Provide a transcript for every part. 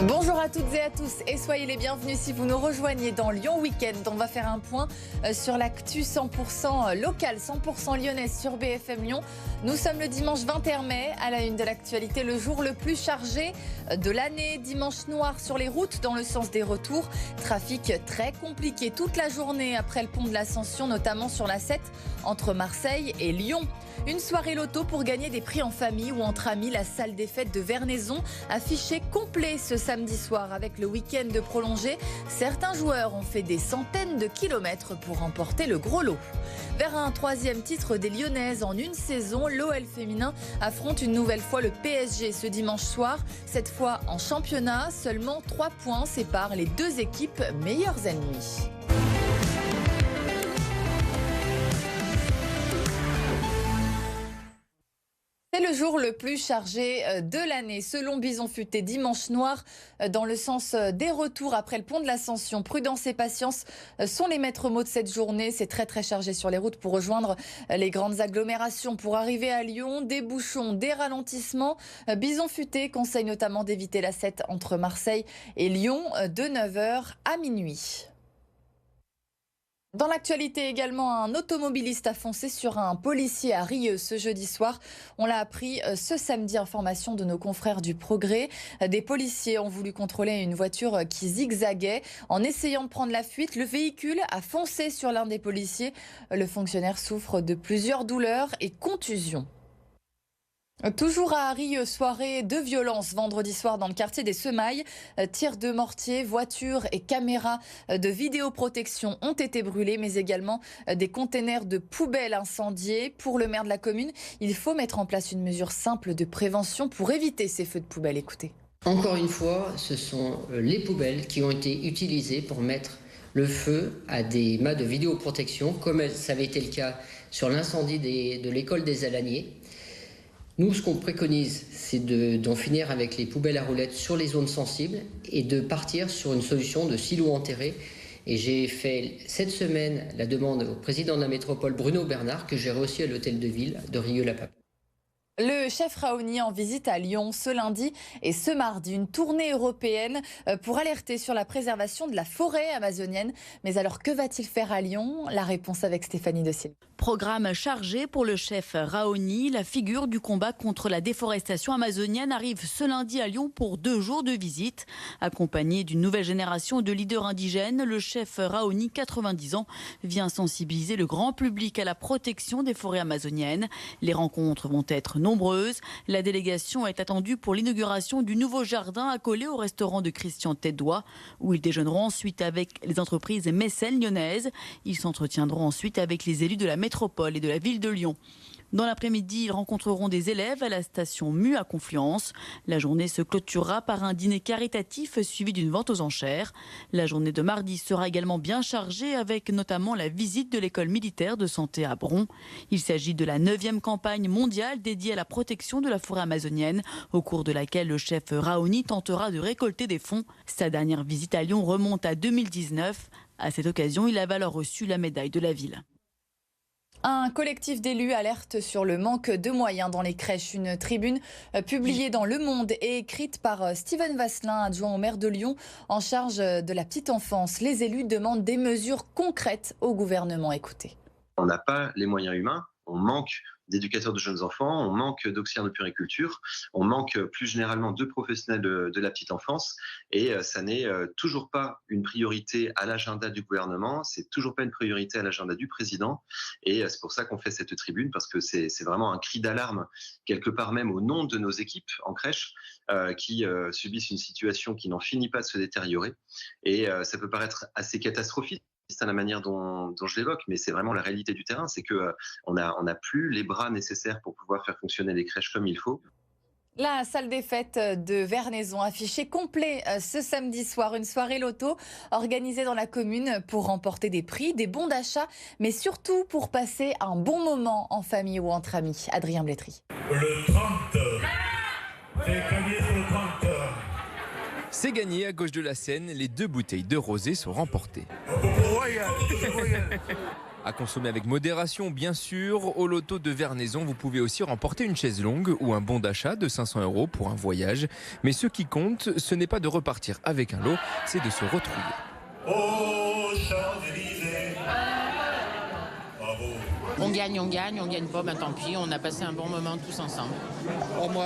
Bonjour à toutes et à tous et soyez les bienvenus si vous nous rejoignez dans Lyon Week-end. On va faire un point sur l'actu 100% local, 100% lyonnaise sur BFM Lyon. Nous sommes le dimanche 21 mai, à la une de l'actualité, le jour le plus chargé de l'année. Dimanche noir sur les routes dans le sens des retours. Trafic très compliqué toute la journée après le pont de l'Ascension, notamment sur la 7 entre Marseille et Lyon. Une soirée loto pour gagner des prix en famille ou entre amis. La salle des fêtes de Vernaison affichée complet ce samedi soir avec le week-end de prolongé. Certains joueurs ont fait des centaines de kilomètres pour remporter le gros lot. Vers un troisième titre des Lyonnaises en une saison, l'OL féminin affronte une nouvelle fois le PSG ce dimanche soir. Cette fois en championnat, seulement 3 points séparent les deux équipes meilleures ennemies. C'est le jour le plus chargé de l'année. Selon Bison Futé, dimanche noir dans le sens des retours après le pont de l'Ascension. Prudence et patience sont les maîtres mots de cette journée. C'est très chargé sur les routes pour rejoindre les grandes agglomérations. Pour arriver à Lyon, des bouchons, des ralentissements. Bison Futé conseille notamment d'éviter la 7 entre Marseille et Lyon de 9h à minuit. Dans l'actualité également, un automobiliste a foncé sur un policier à Rieux ce jeudi soir. On l'a appris ce samedi, information de nos confrères du Progrès. Des policiers ont voulu contrôler une voiture qui zigzaguait. En essayant de prendre la fuite, le véhicule a foncé sur l'un des policiers. Le fonctionnaire souffre de plusieurs douleurs et contusions. Toujours à Rieux, soirée de violence vendredi soir dans le quartier des Semailles. Tirs de mortier, voitures et caméras de vidéoprotection ont été brûlés, mais également des containers de poubelles incendiés. Pour le maire de la commune, il faut mettre en place une mesure simple de prévention pour éviter ces feux de poubelle. Écoutez. Encore une fois, ce sont les poubelles qui ont été utilisées pour mettre le feu à des mâts de vidéoprotection, comme ça avait été le cas sur l'incendie de l'école des Alaniers. Nous, ce qu'on préconise, c'est d'en finir avec les poubelles à roulettes sur les zones sensibles et de partir sur une solution de silos enterrés. Et j'ai fait cette semaine la demande au président de la métropole, Bruno Bernard, que j'ai reçu à l'hôtel de ville de Rieux-la-Pape. Le chef Raoni en visite à Lyon ce lundi et ce mardi. Une tournée européenne pour alerter sur la préservation de la forêt amazonienne. Mais alors, que va-t-il faire à Lyon? La réponse avec Stéphanie Dossier. Programme chargé pour le chef Raoni. La figure du combat contre la déforestation amazonienne arrive ce lundi à Lyon pour 2 jours de visite. Accompagné d'une nouvelle génération de leaders indigènes, le chef Raoni, 90 ans, vient sensibiliser le grand public à la protection des forêts amazoniennes. Les rencontres vont être nombreuses. La délégation est attendue pour l'inauguration du nouveau jardin accolé au restaurant de Christian Tête-Doigt, où ils déjeuneront ensuite avec les entreprises mécènes lyonnaises. Ils s'entretiendront ensuite avec les élus de la métropole et de la ville de Lyon. Dans l'après-midi, ils rencontreront des élèves à la station MU à Confluence. La journée se clôturera par un dîner caritatif suivi d'une vente aux enchères. La journée de mardi sera également bien chargée avec notamment la visite de l'école militaire de santé à Bron. Il s'agit de la 9e campagne mondiale dédiée à la protection de la forêt amazonienne, au cours de laquelle le chef Raoni tentera de récolter des fonds. Sa dernière visite à Lyon remonte à 2019. À cette occasion, il avait alors reçu la médaille de la ville. Un collectif d'élus alerte sur le manque de moyens dans les crèches. Une tribune publiée dans Le Monde et écrite par Steven Vasselin, adjoint au maire de Lyon en charge de la petite enfance. Les élus demandent des mesures concrètes au gouvernement. Écoutez. On n'a pas les moyens humains, on manque d'éducateurs de jeunes enfants, on manque d'auxiliaires de puériculture, on manque plus généralement de professionnels de la petite enfance et ça n'est toujours pas une priorité à l'agenda du gouvernement, c'est toujours pas une priorité à l'agenda du président et c'est pour ça qu'on fait cette tribune parce que c'est vraiment un cri d'alarme quelque part même au nom de nos équipes en crèche qui subissent une situation qui n'en finit pas de se détériorer et ça peut paraître assez catastrophique. C'est la manière dont je l'évoque, mais c'est vraiment la réalité du terrain, c'est qu'on n'a plus les bras nécessaires pour pouvoir faire fonctionner les crèches comme il faut. La salle des fêtes de Vernaison affichée complet ce samedi soir. Une soirée loto organisée dans la commune pour remporter des prix, des bons d'achat, mais surtout pour passer un bon moment en famille ou entre amis. Adrien Blétry. Le 30, c'est gagné sur le 30. C'est gagné à gauche de la scène, les 2 bouteilles de rosé sont remportées. À consommer avec modération, bien sûr. Au loto de Vernaison, vous pouvez aussi remporter une chaise longue ou un bon d'achat de 500 € pour un voyage. Mais ce qui compte, ce n'est pas de repartir avec un lot, c'est de se retrouver. Aux Champs-Élysées. Bravo. On gagne pas, ben tant pis, on a passé un bon moment tous ensemble. Oh, moi,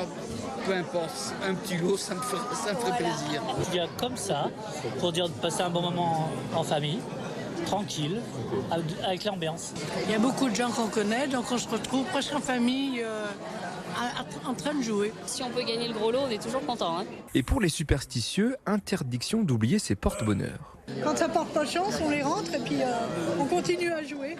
peu importe, un petit lot, ça me ferait plaisir. Je dirais comme ça, pour dire de passer un bon moment en famille, tranquille, avec l'ambiance. Il y a beaucoup de gens qu'on connaît, donc on se retrouve presque en famille en train de jouer. Si on peut gagner le gros lot, on est toujours content. Et pour les superstitieux, interdiction d'oublier ses porte-bonheur. Quand ça porte pas chance, on les rentre et puis on continue à jouer.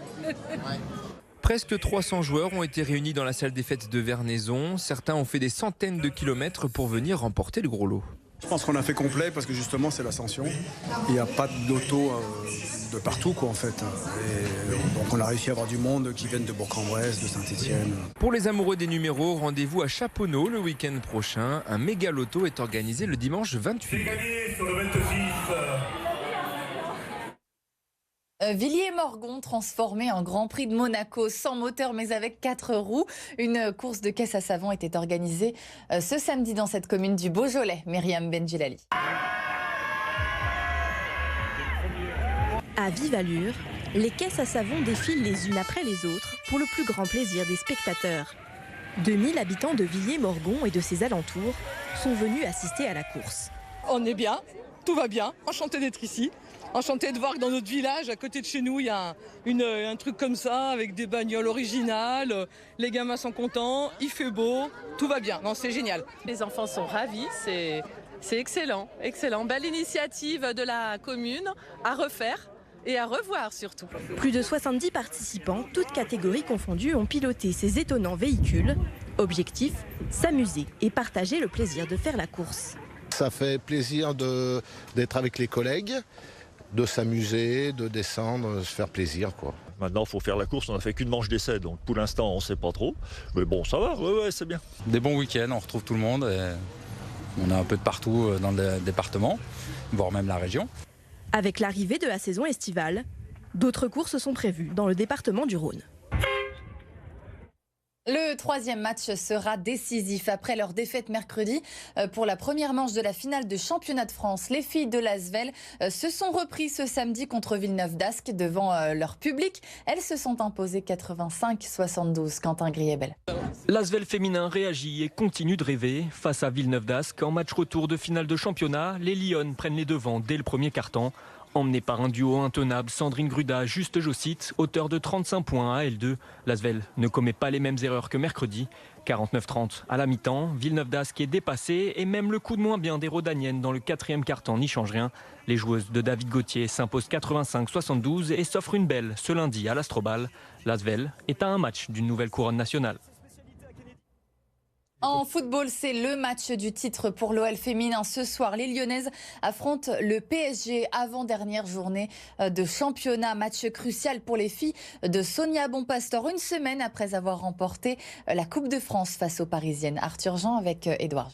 Presque 300 joueurs ont été réunis dans la salle des fêtes de Vernaison. Certains ont fait des centaines de kilomètres pour venir remporter le gros lot. Je pense qu'on a fait complet parce que justement c'est l'ascension. Il n'y a pas d'auto de partout en fait. Et donc on a réussi à avoir du monde qui viennent de Bourg-en-Bresse, de Saint-Étienne. Pour les amoureux des numéros, rendez-vous à Chaponneau le week-end prochain. Un méga loto est organisé le dimanche 28 mai. C'est gagné sur le 26. Villiers-Morgon transformé en Grand Prix de Monaco sans moteur mais avec 4 roues. Une course de caisse à savon était organisée ce samedi dans cette commune du Beaujolais. Myriam Benjilali. À vive allure, les caisses à savon défilent les unes après les autres pour le plus grand plaisir des spectateurs. 2000 habitants de Villiers-Morgon et de ses alentours sont venus assister à la course. On est bien, tout va bien, enchanté d'être ici. Enchanté de voir que dans notre village, à côté de chez nous, il y a un truc comme ça, avec des bagnoles originales. Les gamins sont contents, il fait beau, tout va bien. Non, c'est génial. Les enfants sont ravis, c'est excellent, excellent. Belle initiative de la commune à refaire et à revoir surtout. Plus de 70 participants, toutes catégories confondues, ont piloté ces étonnants véhicules. Objectif, s'amuser et partager le plaisir de faire la course. Ça fait plaisir d'être avec les collègues, de s'amuser, de descendre, se faire plaisir, quoi. Maintenant, il faut faire la course, on n'a fait qu'une manche d'essai, donc pour l'instant, on ne sait pas trop. Mais bon, ça va, ouais, c'est bien. Des bons week-ends, on retrouve tout le monde. Et on a un peu de partout dans le département, voire même la région. Avec l'arrivée de la saison estivale, d'autres courses sont prévues dans le département du Rhône. Le troisième match sera décisif après leur défaite mercredi pour la première manche de la finale de championnat de France. Les filles de l'Asvel se sont reprises ce samedi contre Villeneuve-d'Ascq devant leur public. Elles se sont imposées 85-72. Quentin Griebel. L'Asvel féminin réagit et continue de rêver. Face à Villeneuve-d'Ascq, en match retour de finale de championnat, les Lyonnes prennent les devants dès le premier quart-temps. Emmené par un duo intenable, Sandrine Gruda, Juste Jossite, auteur de 35 points à L2. L'Asvel ne commet pas les mêmes erreurs que mercredi. 49-30 à la mi-temps, Villeneuve-d'Ascq est dépassé et même le coup de moins bien des Rodaniennes dans le quatrième quart-temps n'y change rien. Les joueuses de David Gauthier s'imposent 85-72 et s'offrent une belle ce lundi à l'Astrobal. L'Asvel est à un match d'une nouvelle couronne nationale. En football, c'est le match du titre pour l'OL féminin. Ce soir, les Lyonnaises affrontent le PSG avant-dernière journée de championnat. Match crucial pour les filles de Sonia Bonpastor, une semaine après avoir remporté la Coupe de France face aux Parisiennes. Arthur Jean avec Édouard.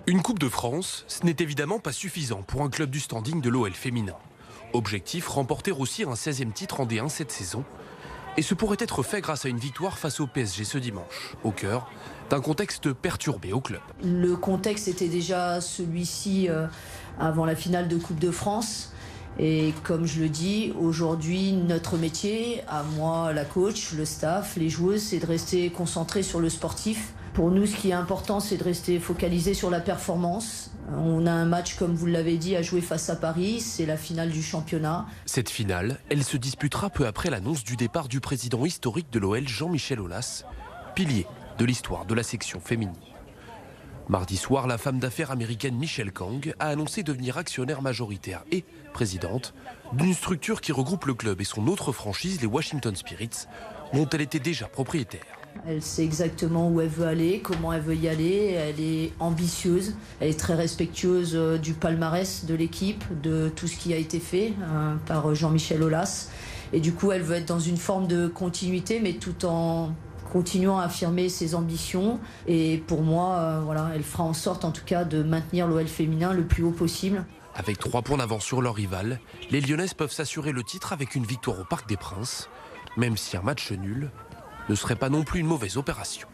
Une Coupe de France, ce n'est évidemment pas suffisant pour un club du standing de l'OL féminin. Objectif, remporter aussi un 16e titre en D1 cette saison. Et ce pourrait être fait grâce à une victoire face au PSG ce dimanche, au cœur d'un contexte perturbé au club. Le contexte était déjà celui-ci avant la finale de Coupe de France. Et comme je le dis, aujourd'hui, notre métier, à moi, la coach, le staff, les joueuses, c'est de rester concentré sur le sportif. Pour nous, ce qui est important, c'est de rester focalisé sur la performance. On a un match, comme vous l'avez dit, à jouer face à Paris. C'est la finale du championnat. Cette finale, elle se disputera peu après l'annonce du départ du président historique de l'OL, Jean-Michel Aulas, pilier de l'histoire de la section féminine. Mardi soir, la femme d'affaires américaine Michelle Kang a annoncé devenir actionnaire majoritaire et présidente d'une structure qui regroupe le club et son autre franchise, les Washington Spirits, dont elle était déjà propriétaire. Elle sait exactement où elle veut aller, comment elle veut y aller. Elle est ambitieuse, elle est très respectueuse du palmarès de l'équipe, de tout ce qui a été fait par Jean-Michel Aulas. Et du coup, elle veut être dans une forme de continuité, mais tout en continuant à affirmer ses ambitions. Et pour moi, voilà, elle fera en sorte en tout cas de maintenir l'OL féminin le plus haut possible. Avec 3 points d'avance sur leur rival, les Lyonnaises peuvent s'assurer le titre avec une victoire au Parc des Princes, même si un match nul ne serait pas non plus une mauvaise opération.